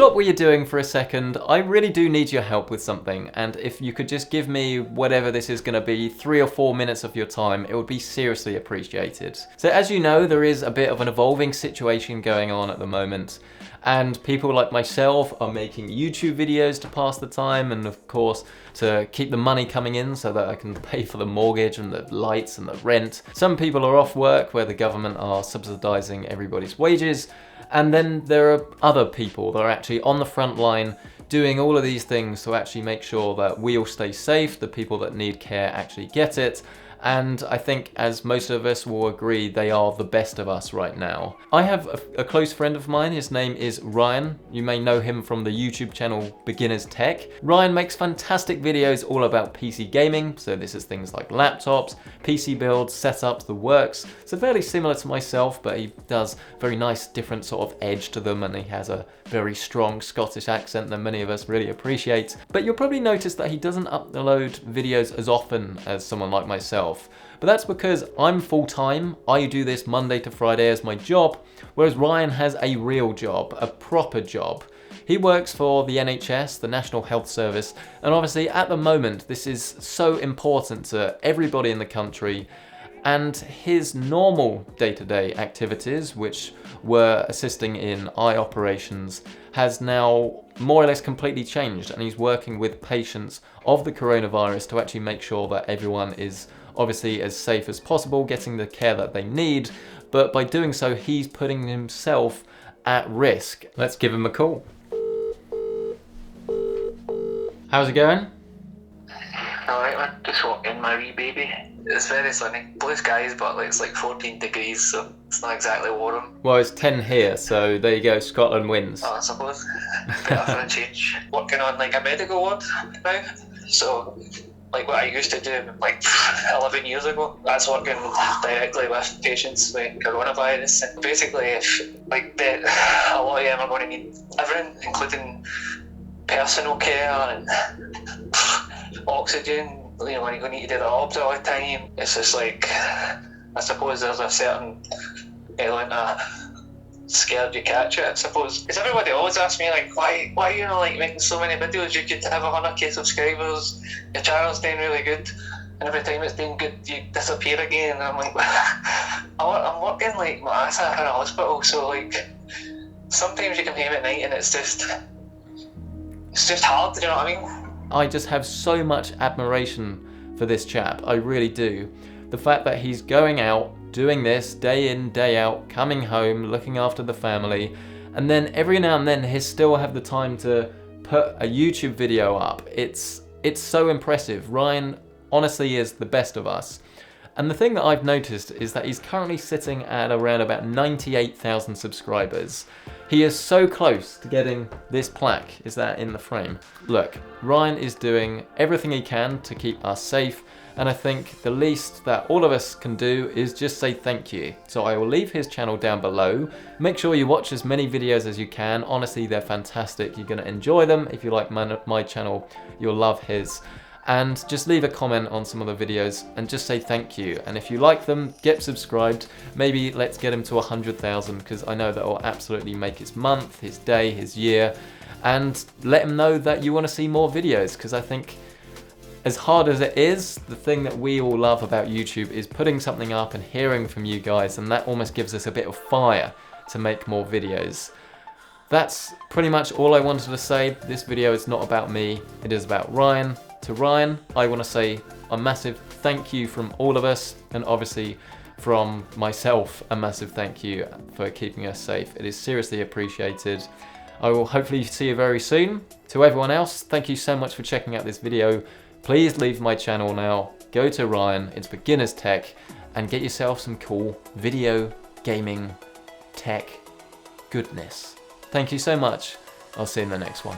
stop what you're doing for a second. I really do need your help with something, and if you could just give me whatever this is going to be, 3 or 4 minutes of your time, it would be seriously appreciated. So as you know, there is a bit of an evolving situation going on at the moment, and people like myself are making YouTube videos to pass the time, and of course to keep the money coming in so that I can pay for the mortgage and the lights and the rent. Some people are off work where the government are subsidizing everybody's wages, and then there are other people that are actually on the front line doing all of these things to actually make sure that we all stay safe, the people that need care actually get it. And I think, as most of us will agree, they are the best of us right now. I have a close friend of mine, his name is Ryan. You may know him from the YouTube channel Beginner's Tech. Ryan makes fantastic videos all about PC gaming, so this is things like laptops, PC builds, setups, the works. So fairly similar to myself, but he does very nice different sort of edge to them, and he has a very strong Scottish accent that many of us really appreciate. But you'll probably notice that he doesn't upload videos as often as someone like myself. But that's because I'm full-time. I do this Monday to Friday as my job, whereas Ryan has a real job, a proper job. He works for the NHS, the National Health Service, and obviously at the moment this is so important to everybody in the country, and his normal day-to-day activities, which were assisting in eye operations, has now more or less completely changed, and he's working with patients of the coronavirus to actually make sure that everyone is obviously as safe as possible, getting the care that they need, but by doing so he's putting himself at risk. Let's give him a call. How's it going? Alright man, just walking my wee baby. It's very sunny. Blue skies, but it's like 14 degrees, so it's not exactly warm. Well, it's 10 here, so there you go, Scotland wins. Oh, I suppose. Bit of a change. Working on like a medical ward now, so like what I used to do like 11 years ago. That's working directly with patients with coronavirus. And basically, if like a lot of them are going to need everything, including personal care and oxygen. You know, when you're going to need to do the obs all the time, it's just like, I suppose there's a certain element of scared you catch it, I suppose. Because everybody always asks me like, why you know, like making so many videos? You could have 100k subscribers, your channel's doing really good, and every time it's doing good you disappear again. And I'm like, I'm working like my ass off in a hospital, so like sometimes you come home at night and it's just hard, you know what I mean? I just have so much admiration for this chap, I really do. The fact that he's going out, doing this day in, day out, coming home, looking after the family, and then every now and then he still have the time to put a YouTube video up. It's so impressive. Ryan honestly is the best of us. And the thing that I've noticed is that he's currently sitting at around about 98,000 subscribers. He is so close to getting this plaque. Is that in the frame? Look, Ryan is doing everything he can to keep us safe, and I think the least that all of us can do is just say thank you. So I will leave his channel down below. Make sure you watch as many videos as you can. Honestly, they're fantastic. You're going to enjoy them. If you like my channel, you'll love his. And just leave a comment on some of the videos and just say thank you. And if you like them, get subscribed. Maybe let's get him to 100,000, because I know that will absolutely make his month, his day, his year. And let him know that you want to see more videos, because I think as hard as it is, the thing that we all love about YouTube is putting something up and hearing from you guys, and that almost gives us a bit of fire to make more videos. That's pretty much all I wanted to say. This video is not about me, it is about Ryan. To Ryan, I want to say a massive thank you from all of us, and obviously from myself, a massive thank you for keeping us safe. It is seriously appreciated. I will hopefully see you very soon. To everyone else, thank you so much for checking out this video. Please leave my channel now, go to Ryan, it's Beginner's Tech, and get yourself some cool video, gaming, tech goodness. Thank you so much. I'll see you in the next one.